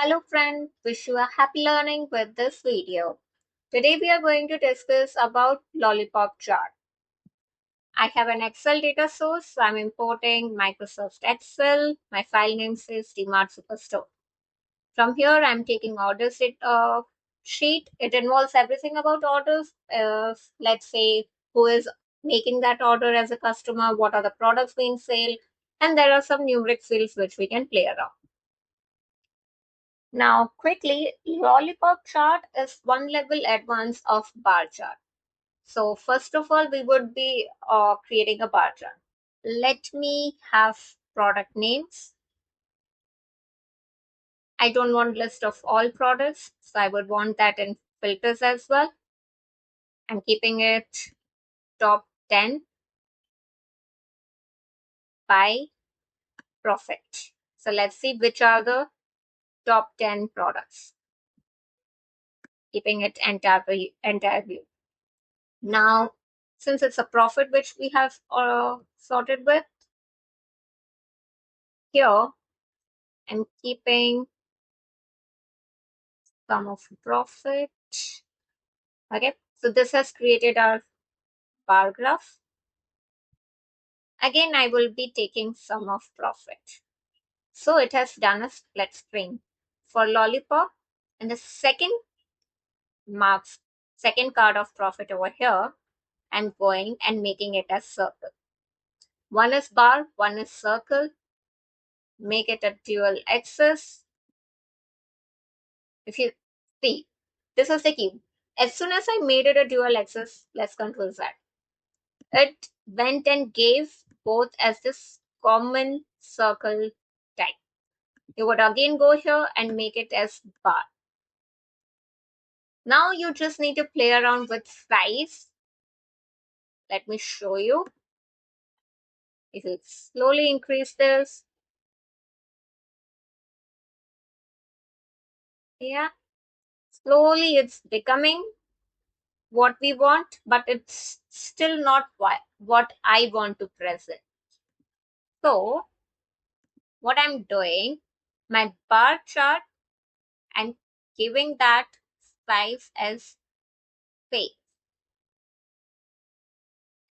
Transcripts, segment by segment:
Hello friend, wish you a happy learning with this video. Today we are going to discuss about Lollipop chart. I have an Excel data source, so I'm importing Microsoft Excel. My file name says DMart Superstore. From here I'm taking orders sheet. It involves everything about orders. Let's say who is making that order as a customer, what are the products being sold, and there are some numeric fields which we can play around. Now, quickly, Lollipop chart is one level advance of bar chart. So first of all, we would be creating a bar chart. Let me have product names. I don't want list of all products, so I would want that in filters as well. I'm keeping it top 10 by profit. So let's see which are the top 10 products. Keeping it entire view. Now, since it's a profit which we have sorted with, here I'm keeping sum of profit. Okay, so this has created our bar graph. Again, I will be taking sum of profit. So it has done a split string for Lollipop, and the second card of profit over here, I'm going and making it as circle. One is bar, one is circle. Make it a dual axis. If you see, this is the key. As soon as I made it a dual axis, let's control Z. It went and gave both as this common circle type. You would again go here and make it as bar. Now you just need to play around with size. Let me show you. If you slowly increase this, yeah, slowly it's becoming what we want, but it's still not what I want to present. So what I'm doing, my bar chart, I'm giving that size as space.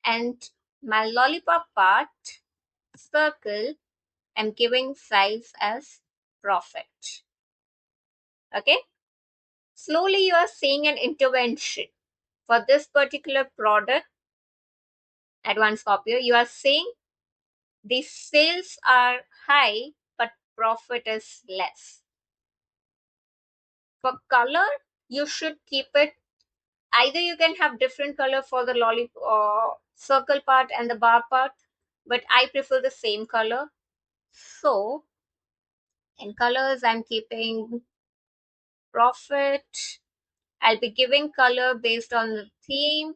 And my lollipop part, circle, I'm giving size as profit. Okay? Slowly you are seeing an intervention. For this particular product, advanced copier, you are seeing the sales are high, but profit is less. For color, you should keep it. Either you can have different color for the lollipop circle part and the bar part, but I prefer the same color. So in colors, I'm keeping profit. I'll be giving color based on the theme.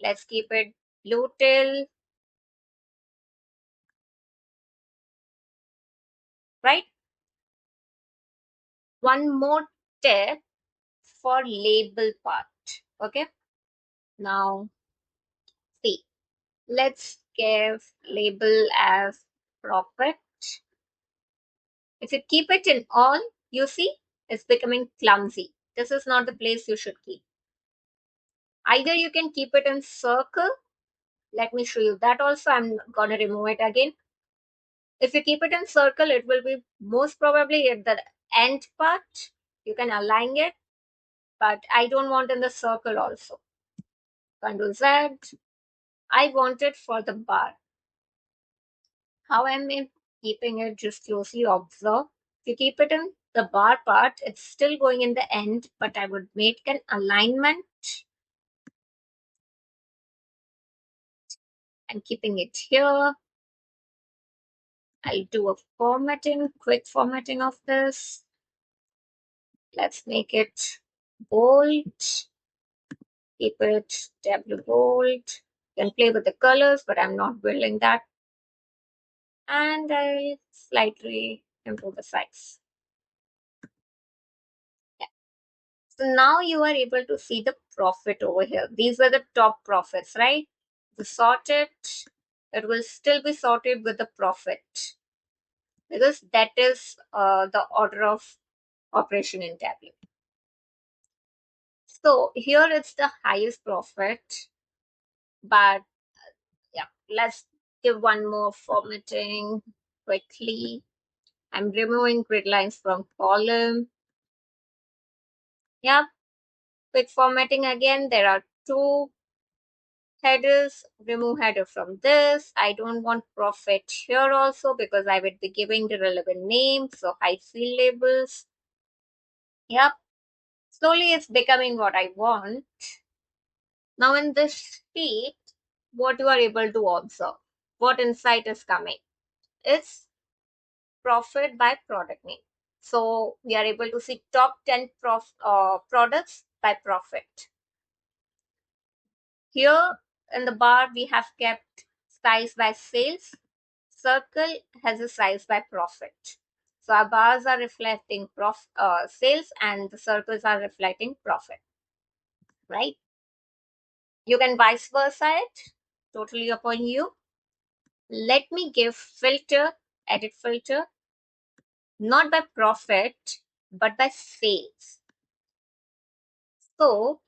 Let's keep it blue till, right? One more tip for label part. Okay. Now, see, let's give label as profit. If you keep it in all, you see, it's becoming clumsy. This is not the place you should keep. Either you can keep it in circle. Let me show you that also. I'm going to remove it again. If you keep it in circle, it will be most probably at the end part. You can align it, but I don't want in the circle also. Control Z. I want it for the bar. How am I keeping it? Just closely observe. If you keep it in the bar part, it's still going in the end, but I would make an alignment. I'm keeping it here. I'll do a quick formatting of this. Let's make it bold. Keep it Tableau bold. You can play with the colors, but I'm not building that. And I'll slightly improve the size. Yeah. So now you are able to see the profit over here. These were the top profits, right? To sort it, it will still be sorted with the profit because that is the order of operation in Tableau. So here it's the highest profit, but yeah, let's give one more formatting quickly. I'm removing grid lines from column. Yeah, quick formatting again. There are two headers. Remove header from this. I don't want profit here also because I would be giving the relevant name. So hide field labels. Yep. Slowly it's becoming what I want. Now in this sheet, what you are able to observe, what insight is coming. It's profit by product name. So we are able to see top 10 products by profit. Here in the bar, we have kept size by sales. Circle has a size by profit. So our bars are reflecting sales and the circles are reflecting profit, right? You can vice versa it, totally upon you. Let me give filter, edit filter, not by profit, but by sales. So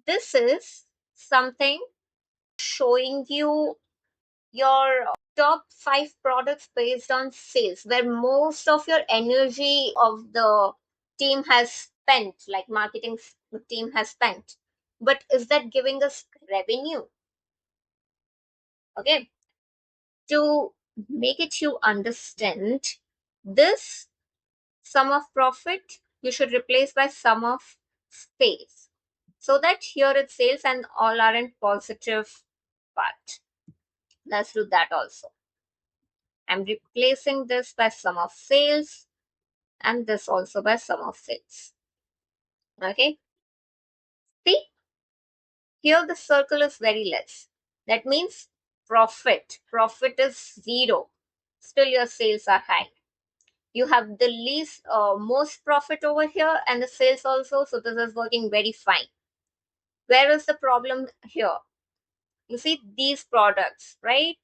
this is something showing you your top 5 products based on sales, where most of your energy of the team has spent, like marketing team has spent. But is that giving us revenue? Okay. To make it you understand, this sum of profit you should replace by sum of sales, so that here it's sales and all are in positive part. Let's do that also. I'm replacing this by sum of sales and this also by sum of sales. Okay. See, here the circle is very less. That means profit is 0. Still your sales are high. You have the least most profit over here and the sales also, so this is working very fine. Where is the problem here? You see these products, right?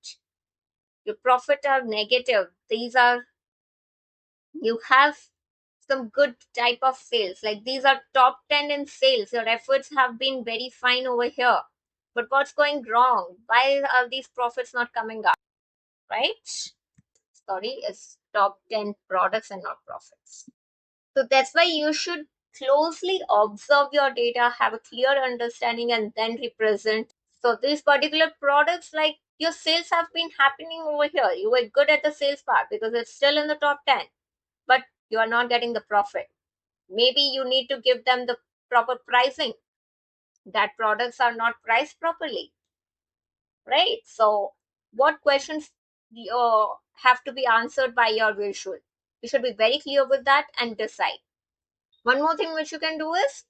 Your profit are negative. These are, you have some good type of sales, like these are top 10 in sales. Your efforts have been very fine over here, but what's going wrong? Why are these profits not coming up? Right, sorry, it's top 10 products and not profits. So that's why you should closely observe your data, have a clear understanding, and then represent. So these particular products, like your sales have been happening over here. You were good at the sales part because it's still in the top 10, but you are not getting the profit. Maybe you need to give them the proper pricing. That products are not priced properly, right? So what questions have to be answered by your visual? You should be very clear with that and decide. One more thing which you can do is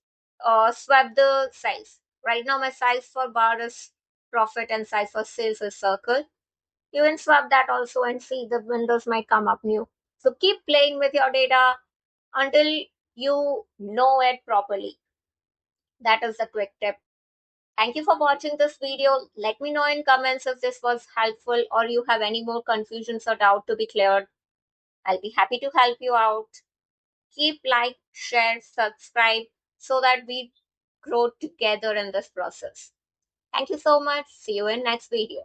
swap the size. Right now my size for bar is profit and size for sales is circle. You can swap that also and see the windows might come up new. So keep playing with your data until you know it properly. That is the quick tip. Thank you for watching this video. Let me know in comments if this was helpful or you have any more confusions or doubt to be cleared. I'll be happy to help you out. Keep like, share, subscribe so that we grow together in this process. Thank you so much. See you in next video.